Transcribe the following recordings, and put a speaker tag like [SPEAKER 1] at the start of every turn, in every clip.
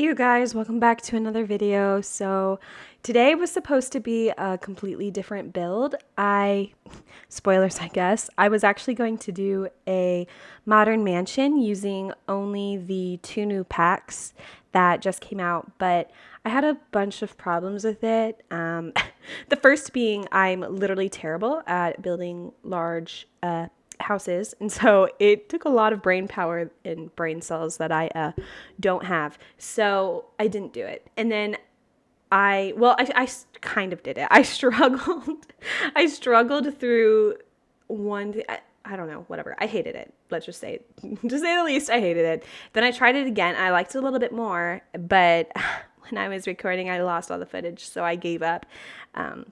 [SPEAKER 1] you guys, welcome back to another video. So today was supposed to be a completely different build. Spoilers I guess, I was actually going to do a modern mansion using only the 2 new packs that just came out, but I had a bunch of problems with it. The first being I'm literally terrible at building large houses, and so it took a lot of brain power and brain cells that I don't have, so I didn't do it. And then I kind of did it. I struggled. I struggled through one. I don't know, whatever. I hated it. Let's just say, to say the least, I hated it. Then I tried it again. I liked it a little bit more, but when I was recording, I lost all the footage, so I gave up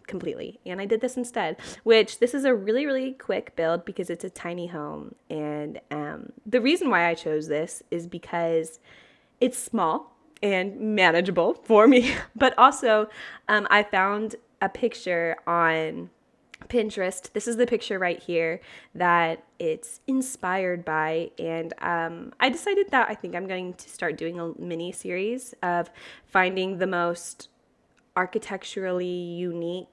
[SPEAKER 1] completely. And I did this instead, which this is a really, really quick build because it's a tiny home. And the reason why I chose this is because it's small and manageable for me, but also I found a picture on Pinterest. This is the picture right here that it's inspired by, and I decided that I think I'm going to start doing a mini series of finding the most architecturally unique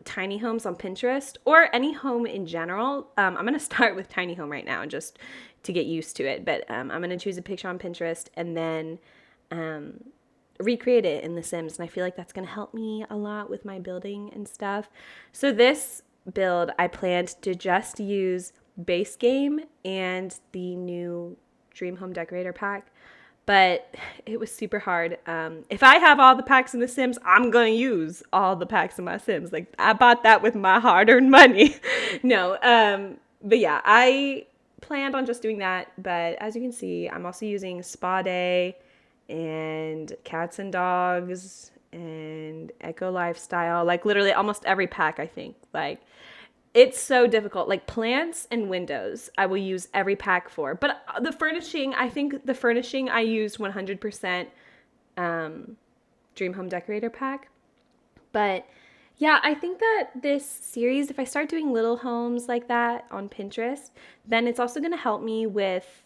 [SPEAKER 1] tiny homes on Pinterest, or any home in general. I'm going to start with tiny home right now just to get used to it, but I'm going to choose a picture on Pinterest and then recreate it in The Sims, and I feel like that's going to help me a lot with my building and stuff. So this build, I planned to just use base game and the new Dream Home Decorator pack, but it was super hard. If I have all the packs in The Sims, I'm going to use all the packs in my Sims. Like, I bought that with my hard-earned money. No, but yeah, I planned on just doing that, but as you can see, I'm also using Spa Day and Cats and Dogs and Eco Lifestyle, like literally almost every pack, I think. Like, it's so difficult. Like plants and windows, I will use every pack for. But the furnishing, I think the furnishing I used 100% Dream Home Decorator pack. But yeah, I think that this series, if I start doing little homes like that on Pinterest, then it's also going to help me with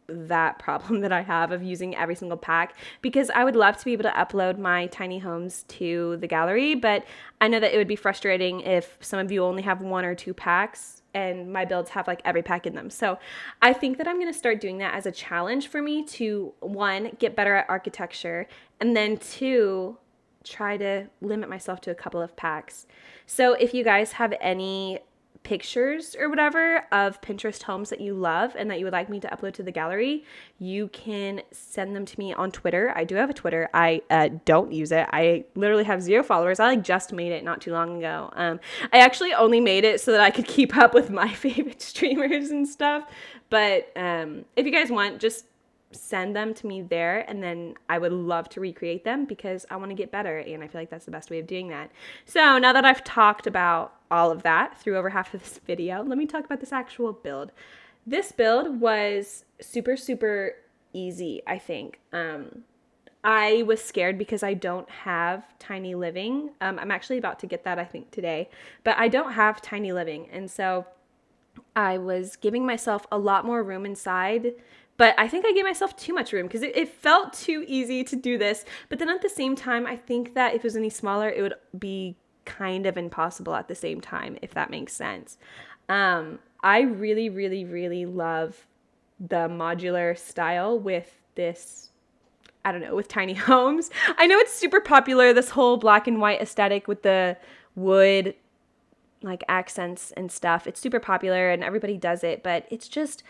[SPEAKER 1] that problem that I have of using every single pack, because I would love to be able to upload my tiny homes to the gallery, but I know that it would be frustrating if some of you only have 1 or 2 packs and my builds have like every pack in them. So I think that I'm going to start doing that as a challenge for me to, 1, get better at architecture, and then 2, try to limit myself to a couple of packs. So if you guys have any pictures or whatever of Pinterest homes that you love and that you would like me to upload to the gallery, you can send them to me on Twitter. I do have a Twitter. I don't use it. I literally have 0 followers. I just made it not too long ago. I actually only made it so that I could keep up with my favorite streamers and stuff. But if you guys want, just send them to me there, and then I would love to recreate them because I want to get better, and I feel like that's the best way of doing that. So now that I've talked about all of that through over half of this video, let me talk about this actual build. This build was super, super easy, I think. I was scared because I don't have tiny living. I'm actually about to get that, I think, today, but I don't have tiny living, and so I was giving myself a lot more room inside, but I think I gave myself too much room because it felt too easy to do this. But then at the same time, I think that if it was any smaller, it would be kind of impossible at the same time, if that makes sense. I really, really, really love the modular style with this, I don't know, with tiny homes. I know it's super popular, this whole black and white aesthetic with the wood like accents and stuff. It's super popular and everybody does it, but it just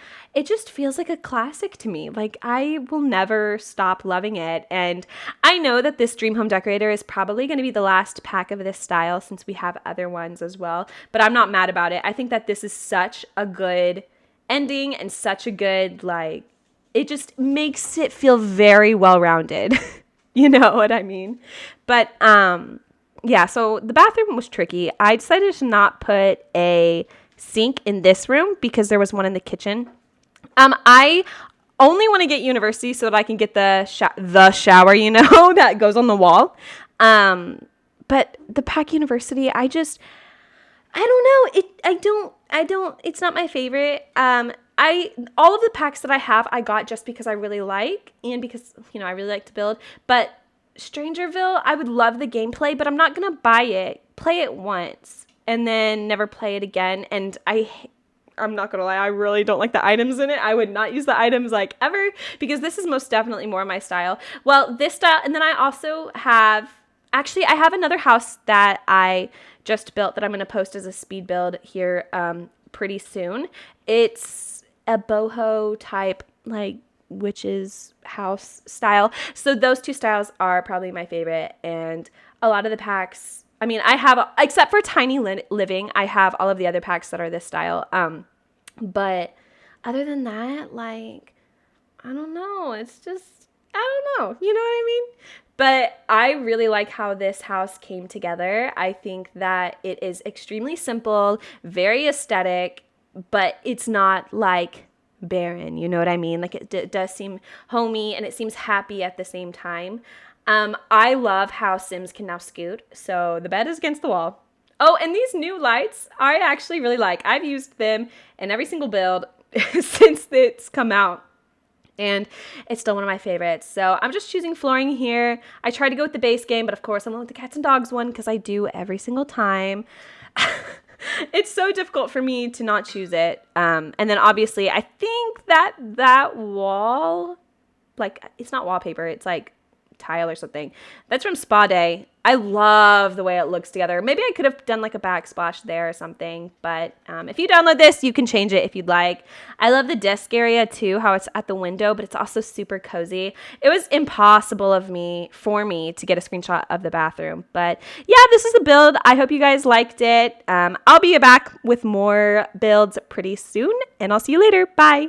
[SPEAKER 1] feels like a classic to me. Like, I will never stop loving it. And I know that this Dream Home Decorator is probably going to be the last pack of this style since we have other ones as well, but I'm not mad about it. I think that this is such a good ending and such a good, like, it just makes it feel very well-rounded. You know what I mean? But yeah, so the bathroom was tricky. I decided to not put a sink in this room because there was one in the kitchen. I only want to get University so that I can get the shower, you know, that goes on the wall. But the pack University, I don't know. It's not my favorite. all of the packs that I have, I got just because I really like, and because, I really like to build. But Strangerville, I would love the gameplay, but I'm not going to buy it, play it once, and then never play it again. And I'm not going to lie, I really don't like the items in it. I would not use the items like ever, because this is most definitely more my style. Well, this style, and then I also have, actually, I have another house that I just built that I'm going to post as a speed build here pretty soon. It's a boho type, like, witch's house style. So those two styles are probably my favorite. And a lot of the packs, I mean, I have, except for Tiny Living, I have all of the other packs that are this style. But other than that, like, I don't know. It's just, I don't know. You know what I mean? But I really like how this house came together. I think that it is extremely simple, very aesthetic, but it's not like barren. You know what I mean? Like it does seem homey and it seems happy at the same time. I love how Sims can now scoot. So the bed is against the wall. Oh, and these new lights I actually really like. I've used them in every single build since it's come out. And it's still one of my favorites. So I'm just choosing flooring here. I tried to go with the base game, but of course I'm going with the cats and dogs one because I do every single time. It's so difficult for me to not choose it. And then obviously I think that wall, like, it's not wallpaper, it's like tile or something. That's from Spa Day. I love the way it looks together. Maybe I could have done like a backsplash there or something, but if you download this, you can change it if you'd like. I love the desk area too, how it's at the window, but it's also super cozy. It was impossible for me to get a screenshot of the bathroom, but yeah, this is the build. I hope you guys liked it. I'll be back with more builds pretty soon, and I'll see you later. Bye.